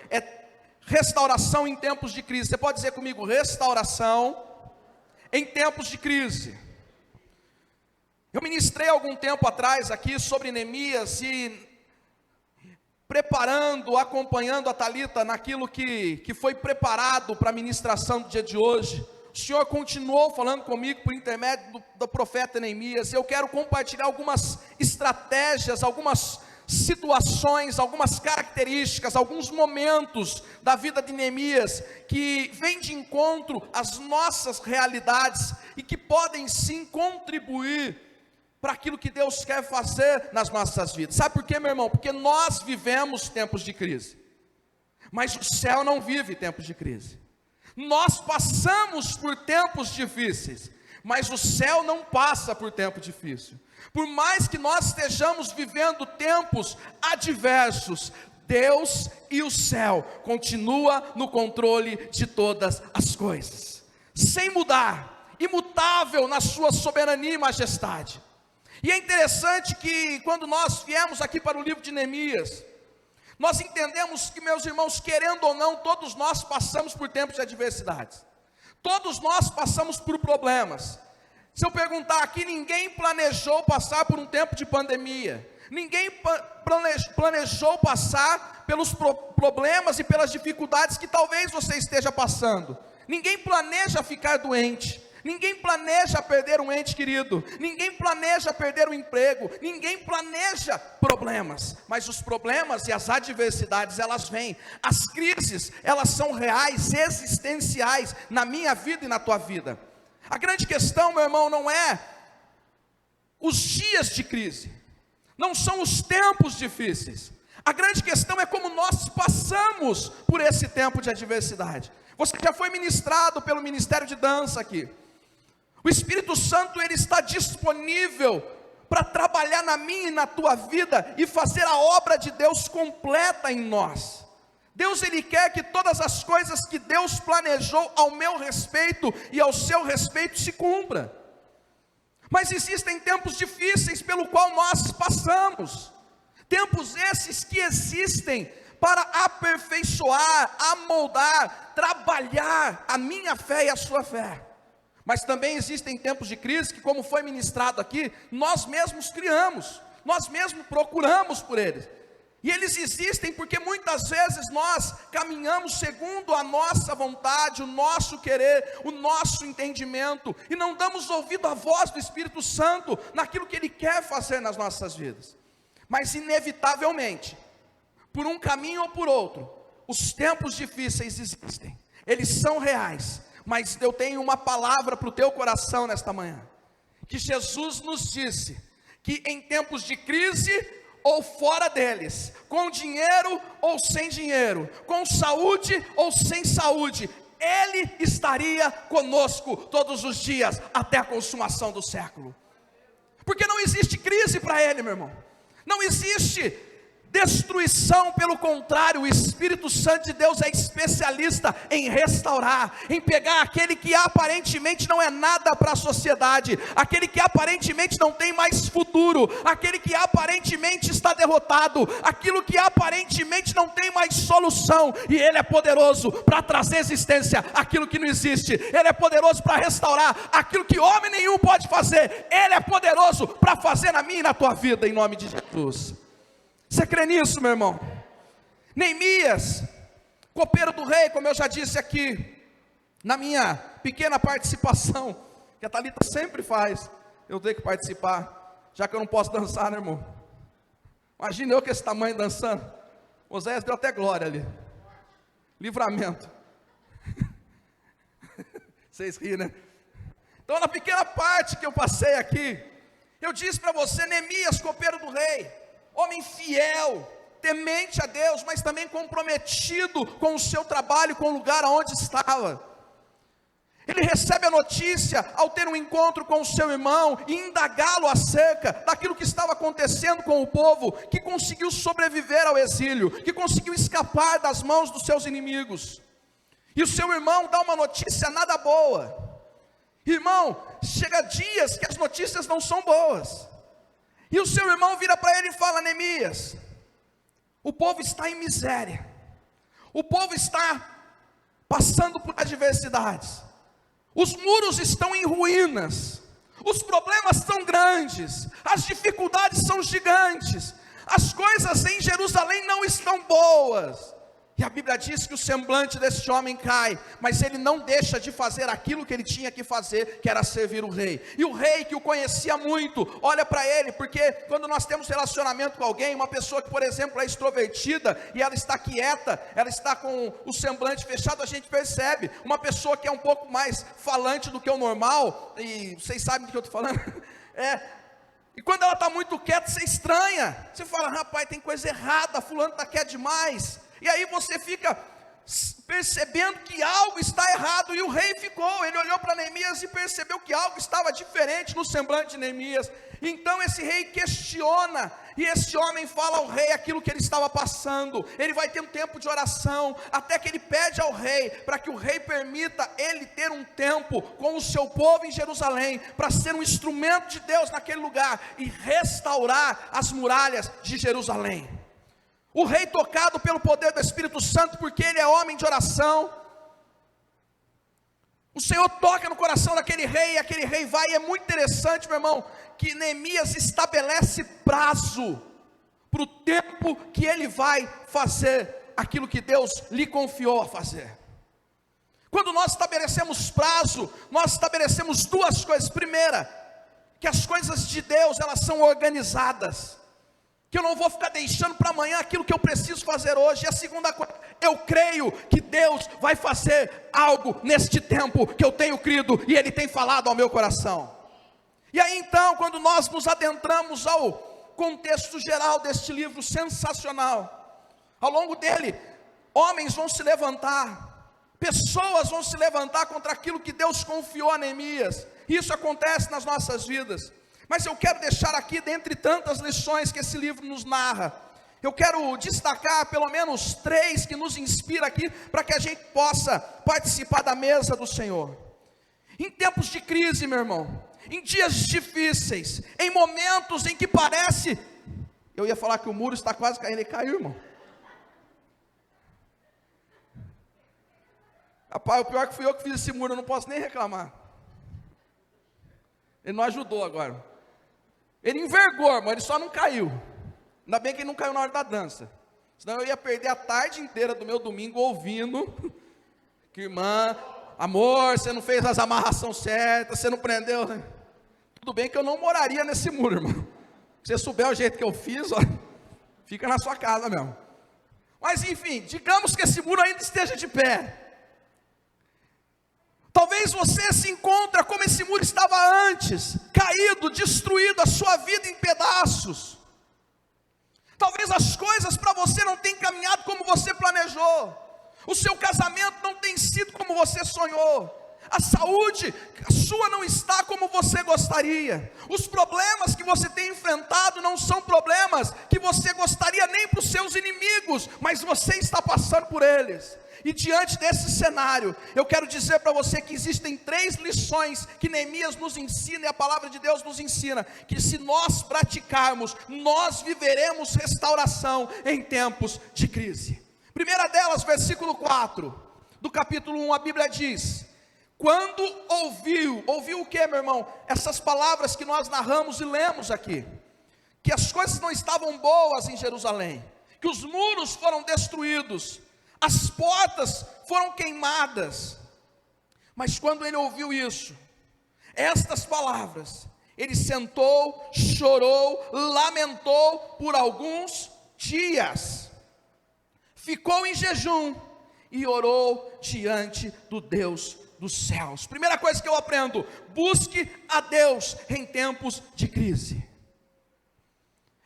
É restauração em tempos de crise. Você pode dizer comigo, restauração em tempos de crise. Eu ministrei algum tempo atrás aqui sobre Neemias e preparando, acompanhando a Thalita naquilo que foi preparado para a ministração do dia de hoje. O Senhor continuou falando comigo por intermédio do profeta Neemias. Eu quero compartilhar algumas estratégias, algumas situações, algumas características, alguns momentos da vida de Neemias que vêm de encontro às nossas realidades e que podem sim contribuir para aquilo que Deus quer fazer nas nossas vidas. Sabe por quê, meu irmão? Porque nós vivemos tempos de crise, mas o céu não vive tempos de crise. Nós passamos por tempos difíceis, mas o céu não passa por tempo difícil. Por mais que nós estejamos vivendo tempos adversos, Deus e o céu continua no controle de todas as coisas, sem mudar, imutável na sua soberania e majestade. E é interessante que quando nós viemos aqui para o livro de Neemias, nós entendemos que, meus irmãos, querendo ou não, todos nós passamos por tempos de adversidades. Todos nós passamos por problemas. Se eu perguntar aqui, ninguém planejou passar por um tempo de pandemia. Ninguém planejou passar pelos problemas e pelas dificuldades que talvez você esteja passando. Ninguém planeja ficar doente. Ninguém planeja perder um ente querido, ninguém planeja perder um emprego, ninguém planeja problemas, mas os problemas e as adversidades, elas vêm, as crises, elas são reais, existenciais, na minha vida e na tua vida. A grande questão, meu irmão, não é os dias de crise, não são os tempos difíceis, a grande questão é como nós passamos por esse tempo de adversidade. Você já foi ministrado pelo Ministério de Dança aqui. O Espírito Santo, ele está disponível para trabalhar na minha e na tua vida e fazer a obra de Deus completa em nós. Deus, ele quer que todas as coisas que Deus planejou ao meu respeito e ao seu respeito se cumpra. Mas existem tempos difíceis pelo qual nós passamos. Tempos esses que existem para aperfeiçoar, amoldar, trabalhar a minha fé e a sua fé. Mas também existem tempos de crise que, como foi ministrado aqui, nós mesmos criamos, nós mesmos procuramos por eles. E eles existem porque muitas vezes nós caminhamos segundo a nossa vontade, o nosso querer, o nosso entendimento, e não damos ouvido à voz do Espírito Santo naquilo que Ele quer fazer nas nossas vidas. Mas inevitavelmente, por um caminho ou por outro, os tempos difíceis existem, eles são reais. Mas eu tenho uma palavra para o teu coração nesta manhã, que Jesus nos disse, que em tempos de crise ou fora deles, com dinheiro ou sem dinheiro, com saúde ou sem saúde, Ele estaria conosco todos os dias, até a consumação do século. Porque não existe crise para Ele, meu irmão, não existe destruição, pelo contrário, o Espírito Santo de Deus é especialista em restaurar, em pegar aquele que aparentemente não é nada para a sociedade, aquele que aparentemente não tem mais futuro, aquele que aparentemente está derrotado, aquilo que aparentemente não tem mais solução, e Ele é poderoso para trazer existência aquilo que não existe. Ele é poderoso para restaurar aquilo que homem nenhum pode fazer. Ele é poderoso para fazer na minha e na tua vida, em nome de Jesus. Você crê nisso, meu irmão? Neemias, copeiro do rei, como eu já disse aqui, na minha pequena participação, que a Thalita sempre faz, eu tenho que participar, já que eu não posso dançar, né, irmão? Imagina eu com esse tamanho dançando. Oséias deu até glória ali. Livramento. Vocês riem, né? Então, na pequena parte que eu passei aqui, eu disse para você, Neemias, copeiro do rei, homem fiel, temente a Deus, mas também comprometido com o seu trabalho, com o lugar onde estava. Ele recebe a notícia ao ter um encontro com o seu irmão e indagá-lo acerca daquilo que estava acontecendo com o povo, que conseguiu sobreviver ao exílio, que conseguiu escapar das mãos dos seus inimigos. E o seu irmão dá uma notícia nada boa. Irmão, chega dias que as notícias não são boas. E o seu irmão vira para ele e fala: Neemias, o povo está em miséria, O povo está passando por adversidades. Os muros estão em ruínas. Os problemas são grandes. As dificuldades são gigantes. As coisas em Jerusalém não estão boas. E a Bíblia diz que o semblante desse homem cai, mas ele não deixa de fazer aquilo que ele tinha que fazer, que era servir o rei. E o rei, que o conhecia muito, olha para ele, porque quando nós temos relacionamento com alguém, uma pessoa que, por exemplo, é extrovertida, e ela está quieta, ela está com o semblante fechado, a gente percebe. Uma pessoa que é um pouco mais falante do que o normal, e vocês sabem do que eu estou falando, e quando ela está muito quieta, você estranha, você fala, rapaz, tem coisa errada, fulano está quieto demais. E aí você fica percebendo que algo está errado, e o rei ficou, ele olhou para Neemias e percebeu que algo estava diferente no semblante de Neemias. Então esse rei questiona, e esse homem fala ao rei aquilo que ele estava passando. Ele vai ter um tempo de oração, até que ele pede ao rei, para que o rei permita ele ter um tempo com o seu povo em Jerusalém, para ser um instrumento de Deus naquele lugar, e restaurar as muralhas de Jerusalém. O rei, tocado pelo poder do Espírito Santo, porque ele é homem de oração, o Senhor toca no coração daquele rei, e aquele rei vai. E é muito interessante, meu irmão, que Neemias estabelece prazo para o tempo que ele vai fazer aquilo que Deus lhe confiou a fazer. Quando nós estabelecemos prazo, nós estabelecemos duas coisas. Primeira, que as coisas de Deus, elas são organizadas, que eu não vou ficar deixando para amanhã aquilo que eu preciso fazer hoje. E a segunda coisa, eu creio que Deus vai fazer algo neste tempo, que eu tenho crido, e Ele tem falado ao meu coração. E aí então, quando nós nos adentramos ao contexto geral deste livro sensacional, ao longo dele, homens vão se levantar, pessoas vão se levantar contra aquilo que Deus confiou a Neemias. Isso acontece nas nossas vidas. Mas eu quero deixar aqui, dentre tantas lições que esse livro nos narra, eu quero destacar pelo menos 3 que nos inspiram aqui, para que a gente possa participar da mesa do Senhor. Em tempos de crise, meu irmão, em dias difíceis, em momentos em que parece, eu ia falar que o muro está quase caindo, ele caiu, irmão. Rapaz, o pior é que fui eu que fiz esse muro, eu não posso nem reclamar. Ele não ajudou agora. Ele envergou, mas ele só não caiu. Ainda bem que ele não caiu na hora da dança. Senão eu ia perder a tarde inteira do meu domingo ouvindo que, irmã, amor, você não fez as amarrações certas, você não prendeu. Tudo bem que eu não moraria nesse muro, irmão. Se você souber o jeito que eu fiz, ó, fica na sua casa mesmo. Mas enfim, digamos que esse muro ainda esteja de pé. Talvez você se encontre como esse muro estava antes, caído, destruído, a sua vida em pedaços. Talvez as coisas para você não tenham caminhado como você planejou. O seu casamento não tem sido como você sonhou. A saúde sua não está como você gostaria. Os problemas que você tem enfrentado não são problemas que você gostaria nem para os seus inimigos, mas você está passando por eles. E diante desse cenário, eu quero dizer para você que existem 3 lições que Neemias nos ensina, e a palavra de Deus nos ensina, que se nós praticarmos, nós viveremos restauração em tempos de crise. Primeira delas, versículo 4, do capítulo 1, a Bíblia diz: quando ouviu o que, meu irmão? Essas palavras que nós narramos e lemos aqui, que as coisas não estavam boas em Jerusalém, que os muros foram destruídos, as portas foram queimadas. Mas quando ele ouviu isso, estas palavras, ele sentou, chorou, lamentou por alguns dias, ficou em jejum e orou diante do Deus dos céus. Primeira coisa que eu aprendo: busque a Deus em tempos de crise.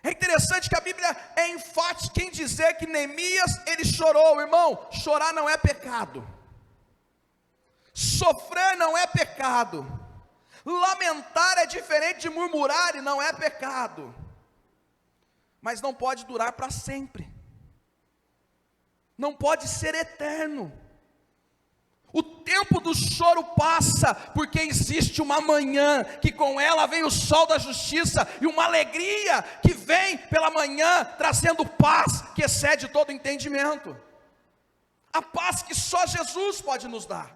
É interessante que a Bíblia é enfática em dizer que Neemias, ele chorou. Irmão, chorar não é pecado, sofrer não é pecado, lamentar é diferente de murmurar e não é pecado, mas não pode durar para sempre, não pode ser eterno. O tempo do choro passa, porque existe uma manhã, que com ela vem o sol da justiça, e uma alegria que vem pela manhã, trazendo paz, que excede todo entendimento. a paz que só Jesus pode nos dar.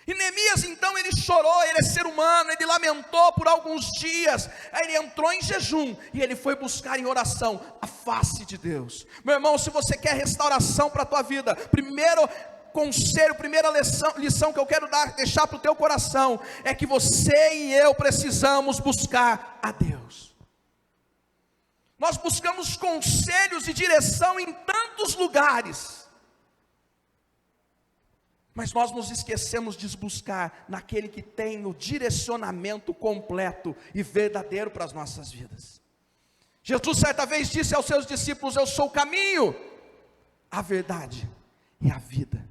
E Neemias então ele chorou, ele é ser humano, ele lamentou por alguns dias, aí ele entrou em jejum, e ele foi buscar em oração a face de Deus. Meu irmão, se você quer restauração para a tua vida, primeiro conselho, primeira lição que eu quero deixar para o teu coração, é que você e eu precisamos buscar a Deus. Nós buscamos conselhos e direção em tantos lugares, mas nós nos esquecemos de buscar naquele que tem o direcionamento completo e verdadeiro para as nossas vidas. Jesus certa vez disse aos seus discípulos: eu sou o caminho, a verdade e a vida.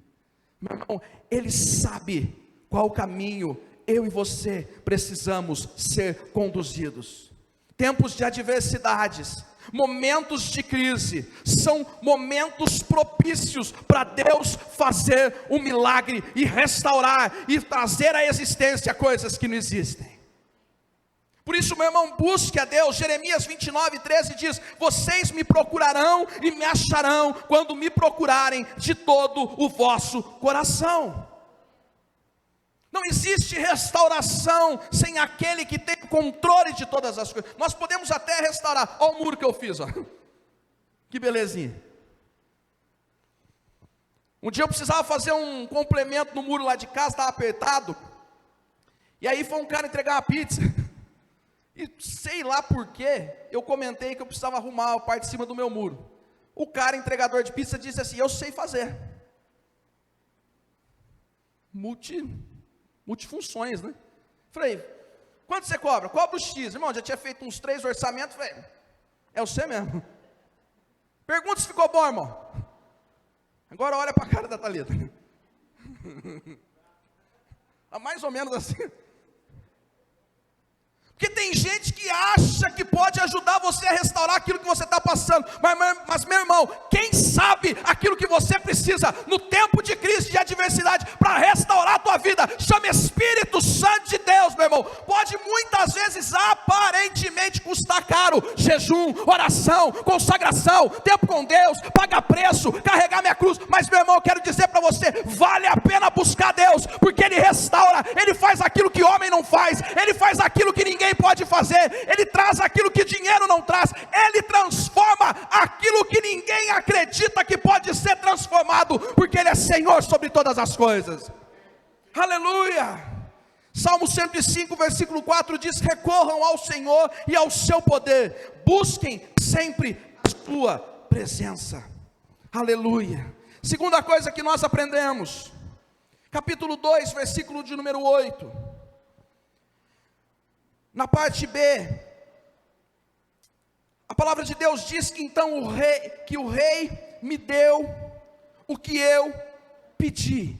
Meu irmão, Ele sabe qual o caminho eu e você precisamos ser conduzidos. Tempos de adversidades, momentos de crise, são momentos propícios para Deus fazer um milagre e restaurar e trazer à existência coisas que não existem. Por isso, meu irmão, busque a Deus. Jeremias 29:13 diz: vocês me procurarão e me acharão quando me procurarem de todo o vosso coração. Não existe restauração sem aquele que tem controle de todas as coisas. Nós podemos até restaurar. Olha o muro que eu fiz, ó. Que belezinha. Um dia eu precisava fazer um complemento no muro lá de casa, estava apertado. E aí foi um cara entregar uma pizza. E sei lá porquê, eu comentei que eu precisava arrumar a parte de cima do meu muro. O cara, entregador de pizza, disse assim: eu sei fazer. Multifunções, né? Falei: quanto você cobra? Cobra o X. Irmão, já tinha feito uns 3 orçamentos. Falei: é você mesmo. Pergunta se ficou bom, irmão. Agora olha para a cara da Thalita. Mais ou menos assim. Porque tem gente que acha que pode ajudar você a restaurar aquilo que você está passando. Mas meu irmão, quem sabe aquilo que você precisa no tempo de crise, de adversidade, para restaurar a tua vida, chama Espírito Santo de Deus, meu irmão. Pode muitas vezes aparentemente custar caro: jejum, oração, consagração, tempo com Deus, pagar preço, carregar minha cruz. Mas meu irmão, eu quero dizer para você, vale a pena buscar Deus, porque Ele restaura. Ele faz aquilo que homem não faz, Ele faz aquilo que ninguém pode fazer, Ele traz aquilo que dinheiro não traz, Ele transforma aquilo que ninguém acredita que pode ser transformado, porque Ele é Senhor sobre todas as coisas. Aleluia. Salmo 105 versículo 4 diz: recorram ao Senhor e ao seu poder, busquem sempre a sua presença. Aleluia. Segunda coisa que nós aprendemos, capítulo 2 versículo de número 8, na parte B, a palavra de Deus diz que então o rei me deu o que eu pedi,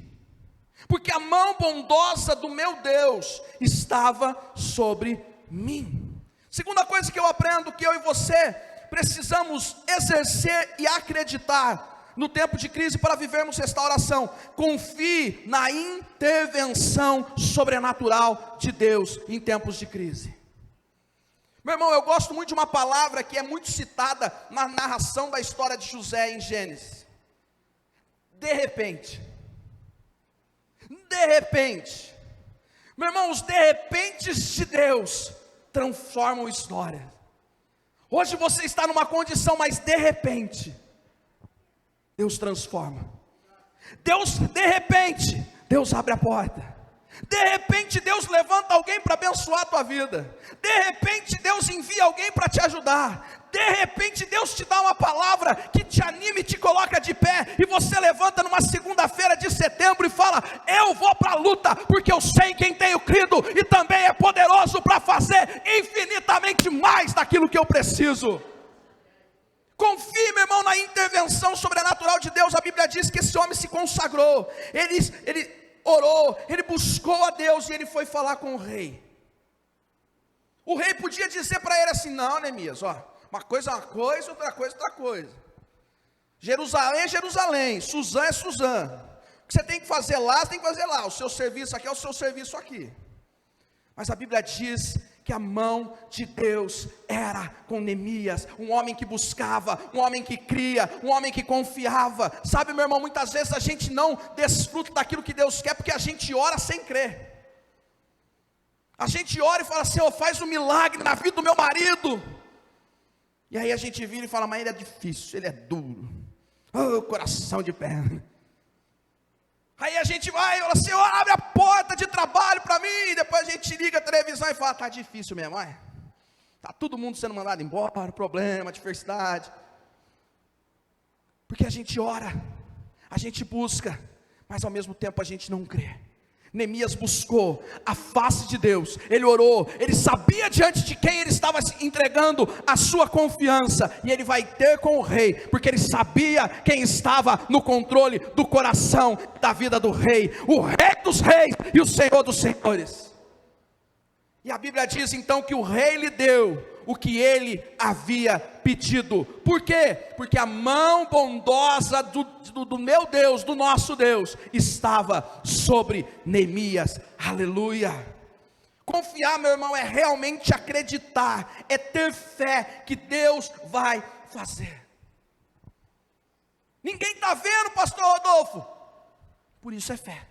porque a mão bondosa do meu Deus estava sobre mim. Segunda coisa que eu aprendo, que eu e você precisamos exercer e acreditar no tempo de crise para vivermos restauração: confie na intervenção sobrenatural de Deus em tempos de crise. Meu irmão, eu gosto muito de uma palavra que é muito citada na narração da história de José em Gênesis: de repente. De repente. Meu irmão, os de repentes de Deus transformam história. Hoje você está numa condição, mas de repente Deus transforma. De repente, Deus abre a porta. De repente, Deus levanta alguém para abençoar a tua vida. De repente, Deus envia alguém para te ajudar. De repente, Deus te dá uma palavra que te anima e te coloca de pé. E você levanta numa segunda-feira de setembro e fala: eu vou para a luta, porque eu sei quem tenho crido e também é poderoso para fazer infinitamente mais daquilo que eu preciso. Confie, meu irmão, na intervenção sobrenatural de Deus. A Bíblia diz que esse homem se consagrou, ele orou, ele buscou a Deus e ele foi falar com o rei. O rei podia dizer para ele assim: não, Neemias, ó, uma coisa é uma coisa, outra coisa é outra coisa. Jerusalém é Jerusalém, Suzã é Suzã. O que você tem que fazer lá, você tem que fazer lá. O seu serviço aqui é o seu serviço aqui. Mas a Bíblia diz que a mão de Deus era com Neemias, um homem que buscava, um homem que cria, um homem que confiava. Sabe, meu irmão, muitas vezes a gente não desfruta daquilo que Deus quer, porque a gente ora sem crer. A gente ora e fala: Senhor, faz um milagre na vida do meu marido. E aí a gente vira e fala: mas ele é difícil, ele é duro, oh, coração de pedra. Aí a gente vai e fala: Senhor, abre a porta de trabalho para mim. E depois a gente liga a televisão e fala: está difícil mesmo, está todo mundo sendo mandado embora, problema, adversidade. Porque a gente ora, a gente busca, mas ao mesmo tempo a gente não crê. Neemias buscou a face de Deus, ele orou, ele sabia diante de quem ele estava entregando a sua confiança, e ele vai ter com o rei, porque ele sabia quem estava no controle do coração da vida do rei, o rei dos reis e o senhor dos senhores. E a Bíblia diz então que o rei lhe deu o que ele havia pedido. Por quê? Porque a mão bondosa do meu Deus, do nosso Deus, estava sobre Neemias. Aleluia. Confiar, meu irmão, é realmente acreditar, é ter fé que Deus vai fazer. Ninguém está vendo, pastor Rodolfo, por isso é fé.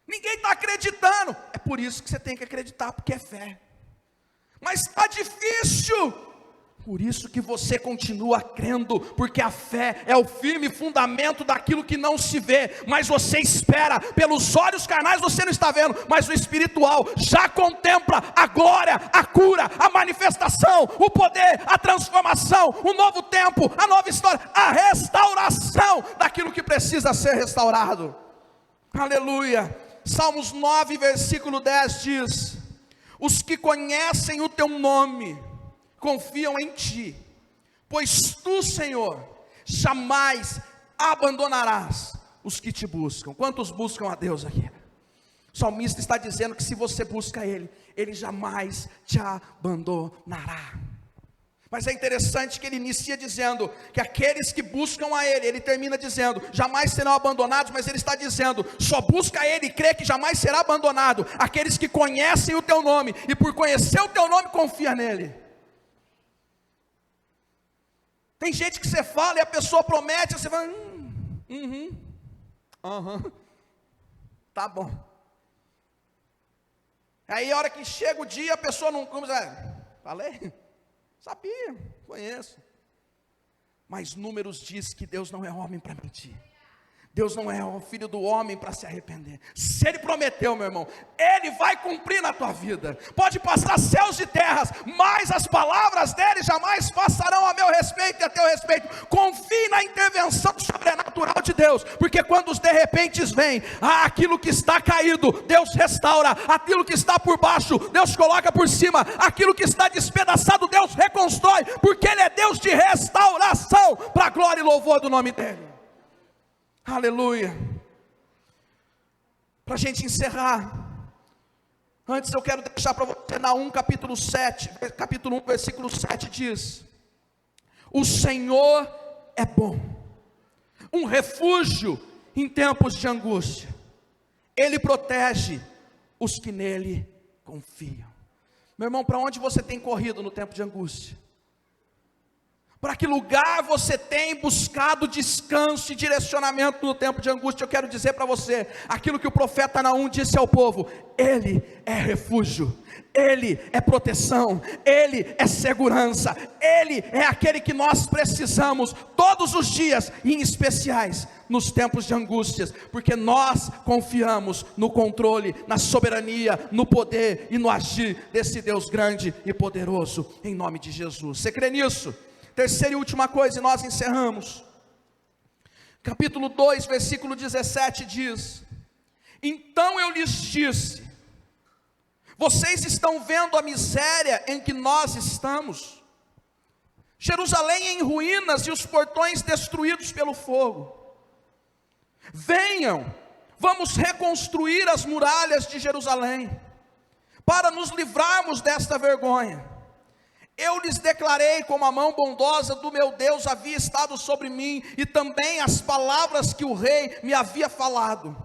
Ninguém está acreditando, é por isso que você tem que acreditar, porque é fé. Mas está difícil, por isso que você continua crendo, porque a fé é o firme fundamento daquilo que não se vê, mas você espera. Pelos olhos carnais você não está vendo, mas o espiritual já contempla a glória, a cura, a manifestação, o poder, a transformação, o novo tempo, a nova história, a restauração daquilo que precisa ser restaurado. Aleluia. Salmos 9, versículo 10 diz: os que conhecem o teu nome confiam em ti, pois tu, Senhor, jamais abandonarás os que te buscam. Quantos buscam a Deus aqui? O salmista está dizendo que se você busca Ele, Ele jamais te abandonará. Mas é interessante que ele inicia dizendo que aqueles que buscam a Ele, ele termina dizendo, jamais serão abandonados, mas ele está dizendo, só busca Ele e crê que jamais será abandonado aqueles que conhecem o teu nome, e por conhecer o teu nome, confia nele. Tem gente que você fala e a pessoa promete, você vai, tá bom. Aí a hora que chega o dia, a pessoa não começa, falei? Sabia, conheço. Mas Números diz que Deus não é homem para mentir. Deus não é o filho do homem para se arrepender. Se Ele prometeu, meu irmão, Ele vai cumprir na tua vida. Pode passar céus e terras, mas as palavras dEle jamais passarão a meu respeito e a teu respeito. Confie na intervenção sobrenatural de Deus, porque quando os de repentes vêm, aquilo que está caído, Deus restaura. Aquilo que está por baixo, Deus coloca por cima. Aquilo que está despedaçado, Deus reconstrói, porque Ele é Deus de restauração, para a glória e louvor do nome dEle. Aleluia. Para a gente encerrar, antes eu quero deixar para você Naum capítulo 1, versículo 7 diz: o Senhor é bom, um refúgio em tempos de angústia, Ele protege os que nele confiam. Meu irmão, para onde você tem corrido no tempo de angústia? Para que lugar você tem buscado descanso e direcionamento no tempo de angústia? Eu quero dizer para você, aquilo que o profeta Naum disse ao povo: Ele é refúgio, Ele é proteção, Ele é segurança, Ele é aquele que nós precisamos todos os dias, e em especiais nos tempos de angústias, porque nós confiamos no controle, na soberania, no poder e no agir desse Deus grande e poderoso, em nome de Jesus. Você crê nisso? Terceira e última coisa, e nós encerramos. Capítulo 2, versículo 17 diz: então eu lhes disse, vocês estão vendo a miséria em que nós estamos, Jerusalém em ruínas e os portões destruídos pelo fogo. Venham, vamos reconstruir as muralhas de Jerusalém, para nos livrarmos desta vergonha. Eu lhes declarei como a mão bondosa do meu Deus havia estado sobre mim, e também as palavras que o rei me havia falado.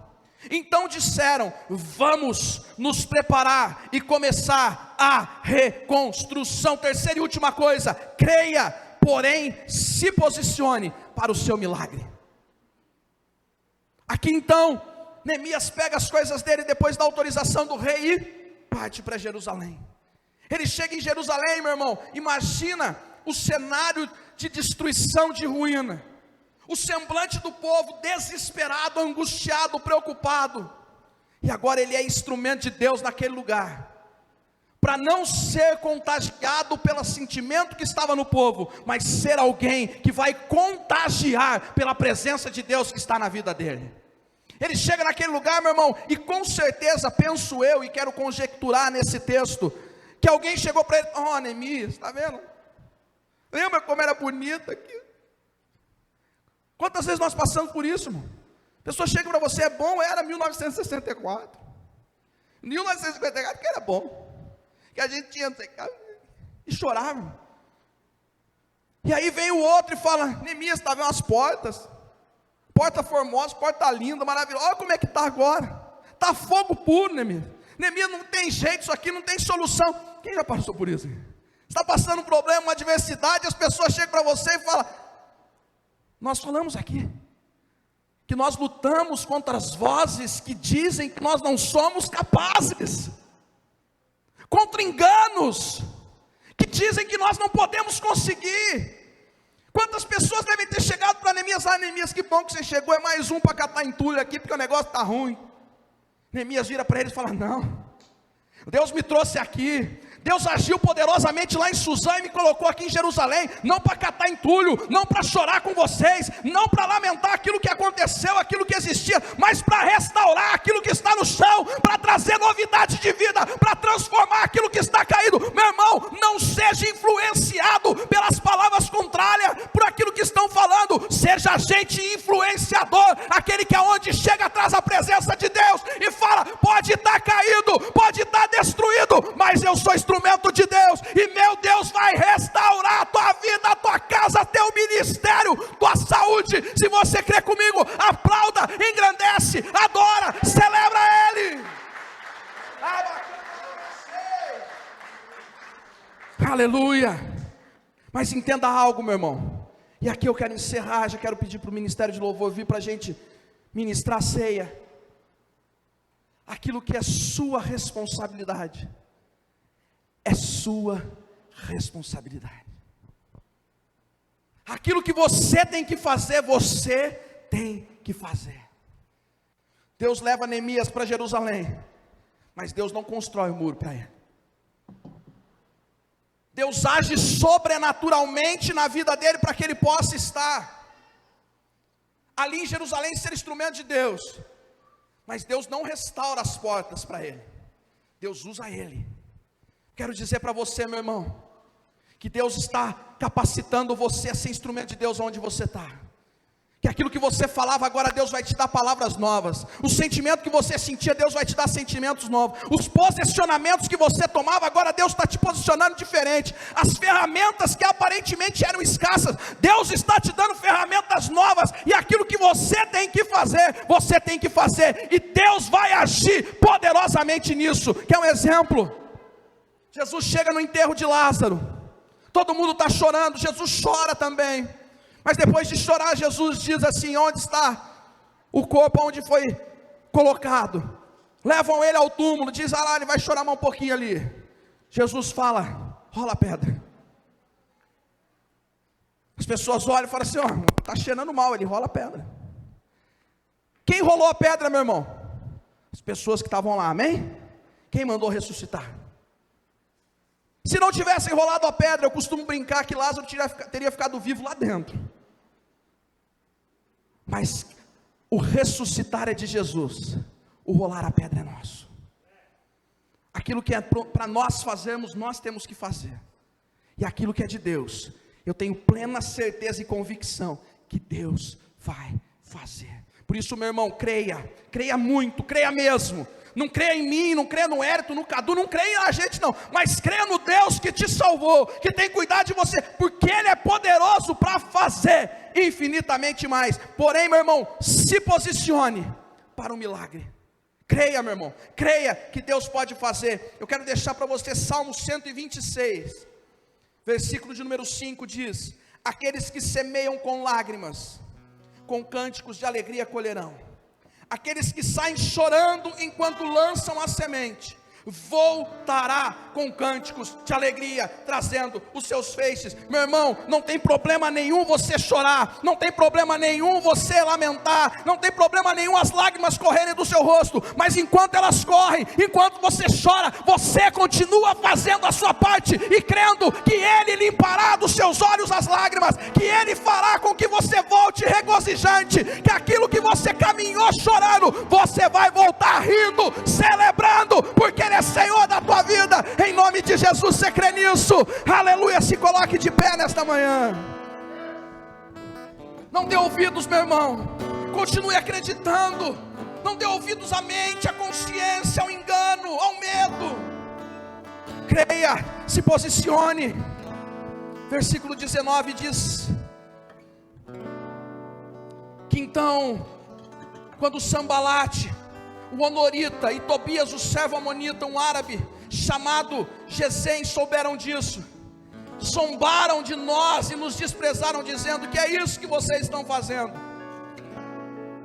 Então disseram: vamos nos preparar e começar a reconstrução. Terceira e última coisa: creia, porém se posicione para o seu milagre. Aqui então, Neemias pega as coisas dele depois da autorização do rei e parte para Jerusalém. Ele chega em Jerusalém, meu irmão, imagina o cenário de destruição, de ruína. O semblante do povo desesperado, angustiado, preocupado. E agora ele é instrumento de Deus naquele lugar, para não ser contagiado pelo sentimento que estava no povo, mas ser alguém que vai contagiar pela presença de Deus que está na vida dele. Ele chega naquele lugar, meu irmão, e com certeza, penso eu, e quero conjecturar nesse texto, que alguém chegou para ele: ó, Neemias, está vendo? Lembra como era bonito aqui? Quantas vezes nós passamos por isso, irmão? A pessoa chega para você: é bom, era 1964. 1954 que era bom, que a gente tinha, e chorava. E aí vem o outro e fala: Neemias, está vendo as portas? Porta formosa, porta linda, maravilhosa. Olha como é que está agora. Está fogo puro, Neemias. Neemias, não tem jeito, isso aqui não tem solução. Quem já passou por isso? Está passando um problema, uma adversidade, as pessoas chegam para você e falam: nós falamos aqui que nós lutamos contra as vozes que dizem que nós não somos capazes, contra enganos que dizem que nós não podemos conseguir. Quantas pessoas devem ter chegado para Neemias: ah, Neemias, que bom que você chegou, é mais um para catar entulho aqui, porque o negócio está ruim. Neemias vira para eles e fala: não, Deus me trouxe aqui, Deus agiu poderosamente lá em Suzã e me colocou aqui em Jerusalém, não para catar entulho, não para chorar com vocês, não para lamentar aquilo que aconteceu, aquilo que existia, mas para restaurar aquilo que está no chão, para trazer novidade de vida, para transformar aquilo que está caído. Meu irmão, não seja influenciado pelas palavras contrárias, por aquilo que estão falando. Seja agente influenciador, aquele que aonde chega atrás da presença de Deus e fala: pode estar caído, pode estar destruído, mas eu sou instrumento de Deus, e meu Deus vai restaurar a tua vida, a tua casa, teu ministério, tua saúde. Se você crê comigo, aplauda, engrandece, adora, celebra Ele. Aleluia. Mas entenda algo, meu irmão, e aqui eu quero encerrar, já quero pedir para o ministério de louvor vir para a gente ministrar a ceia. Aquilo que é sua responsabilidade, é sua responsabilidade. Aquilo que você tem que fazer, você tem que fazer. Deus leva Neemias para Jerusalém, mas Deus não constrói o muro para ele. Deus age sobrenaturalmente na vida dele para que ele possa estar ali em Jerusalém, ser instrumento de Deus. Mas Deus não restaura as portas para ele, Deus usa ele. Quero dizer para você, meu irmão, que Deus está capacitando você a ser instrumento de Deus onde você está. Que aquilo que você falava, agora Deus vai te dar palavras novas. O sentimento que você sentia, Deus vai te dar sentimentos novos. Os posicionamentos que você tomava, agora Deus está te posicionando diferente. As ferramentas que aparentemente eram escassas, Deus está te dando ferramentas novas. E aquilo que você tem que fazer, você tem que fazer. E Deus vai agir poderosamente nisso. Quer um exemplo? Jesus chega no enterro de Lázaro. Todo mundo está chorando, Jesus chora também. Mas depois de chorar, Jesus diz assim: onde está o corpo onde foi colocado? Levam ele ao túmulo, diz: ah lá, ele vai chorar mais um pouquinho ali. Jesus fala: rola a pedra. As pessoas olham e falam assim: ó, está cheirando mal, ele rola a pedra. Quem rolou a pedra, meu irmão? As pessoas que estavam lá, amém? Quem mandou ressuscitar? Se não tivessem rolado a pedra, eu costumo brincar que Lázaro teria ficado vivo lá dentro. Mas o ressuscitar é de Jesus, o rolar a pedra é nosso. Aquilo que é para nós fazermos, nós temos que fazer. E aquilo que é de Deus, eu tenho plena certeza e convicção que Deus vai fazer. Por isso, meu irmão, creia muito, creia mesmo. Não creia em mim, não creia no Hérito, no Cadu, não creia na gente não, mas creia no Deus que te salvou, que tem cuidado de você, porque Ele é poderoso para fazer infinitamente mais. Porém, meu irmão, se posicione para um milagre. Creia, meu irmão, creia que Deus pode fazer. Eu quero deixar para você Salmo 126, versículo de número 5 diz: aqueles que semeiam com lágrimas, com cânticos de alegria colherão. Aqueles que saem chorando enquanto lançam a semente, voltará com cânticos de alegria, trazendo os seus feixes. Meu irmão, não tem problema nenhum você chorar, não tem problema nenhum você lamentar, não tem problema nenhum as lágrimas correrem do seu rosto, mas enquanto elas correm, enquanto você chora, você continua fazendo a sua parte e crendo que Ele limpará dos seus olhos as lágrimas, que Ele fará com que você volte regozijante, que aquilo que você caminhou chorando, você vai voltar rindo, celebrando, porque Ele é Senhor da tua vida. Em nome de Jesus, você crê nisso? Aleluia, se coloque de pé nesta manhã. Não dê ouvidos, meu irmão, continue acreditando. Não dê ouvidos à mente, à consciência, ao engano, ao medo. Creia, se posicione. Versículo 19 diz que então, quando Sambalate, o honorita, e Tobias, o servo amonita, um árabe chamado Gesem, souberam disso, zombaram de nós e nos desprezaram, dizendo: que é isso que vocês estão fazendo?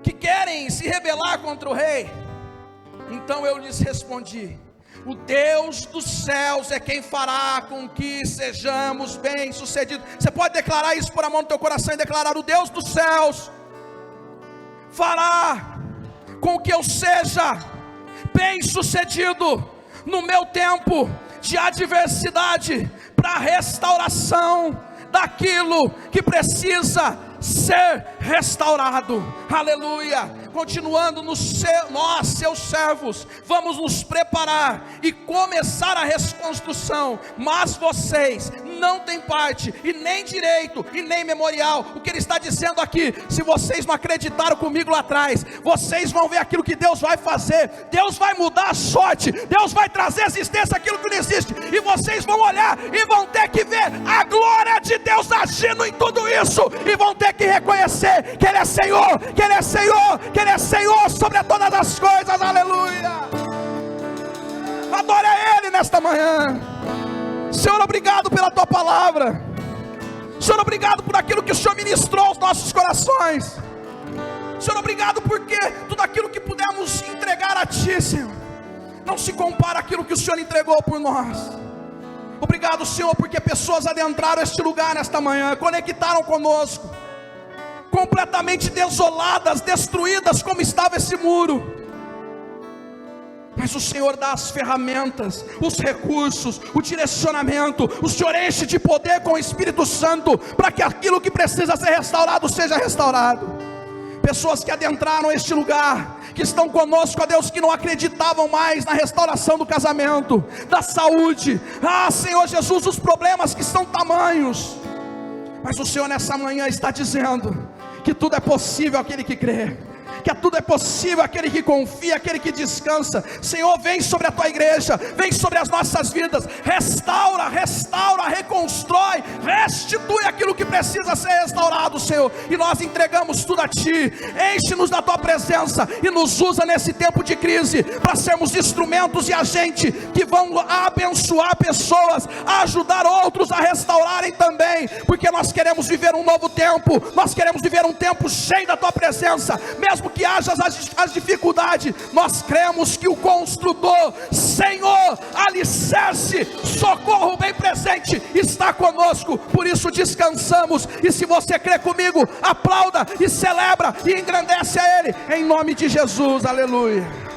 Que querem se rebelar contra o rei? Então eu lhes respondi: o Deus dos céus é quem fará com que sejamos bem-sucedidos. Você pode declarar isso por a mão do teu coração e declarar: o Deus dos céus fará com que eu seja bem-sucedido no meu tempo de adversidade, para a restauração daquilo que precisa ser restaurado. Aleluia. Continuando nós, seus servos, vamos nos preparar e começar a reconstrução, mas vocês não têm parte, e nem direito, e nem memorial. O que ele está dizendo aqui: se vocês não acreditaram comigo lá atrás, vocês vão ver aquilo que Deus vai fazer. Deus vai mudar a sorte, Deus vai trazer à existência aquilo que não existe, e vocês vão olhar e vão ter que ver a glória de Deus agindo em tudo isso, e vão ter que reconhecer que Ele é Senhor, que Ele é Senhor, que Ele é Senhor sobre todas as coisas. Aleluia. Adore a Ele nesta manhã. Senhor, obrigado pela tua palavra. Senhor, obrigado por aquilo que o Senhor ministrou aos nossos corações. Senhor, obrigado porque tudo aquilo que pudemos entregar a Ti, Senhor, não se compara àquilo que o Senhor entregou por nós. Obrigado, Senhor, porque pessoas adentraram este lugar nesta manhã, conectaram conosco, completamente desoladas, destruídas como estava esse muro. Mas o Senhor dá as ferramentas, os recursos, o direcionamento. O Senhor enche de poder com o Espírito Santo, para que aquilo que precisa ser restaurado, seja restaurado. Pessoas que adentraram este lugar, que estão conosco, ó Deus, que não acreditavam mais na restauração do casamento, da saúde. Senhor Jesus, os problemas que são tamanhos, mas o Senhor nessa manhã está dizendo que tudo é possível aquele que crê, que tudo é possível aquele que confia, aquele que descansa. Senhor, vem sobre a tua igreja, vem sobre as nossas vidas, restaura, reconstrói, restitui aquilo que precisa ser restaurado, Senhor, e nós entregamos tudo a Ti. Enche-nos da Tua presença e nos usa nesse tempo de crise, para sermos instrumentos e agentes que vão abençoar pessoas, ajudar outros a restaurarem também, porque nós queremos viver um novo tempo, nós queremos viver um tempo cheio da Tua presença. Mesmo que haja as dificuldades, nós cremos que o construtor, Senhor, alicerce, socorro bem presente, está conosco. Por isso descansamos. E se você crê comigo, aplauda e celebra e engrandece a Ele, em nome de Jesus. Aleluia.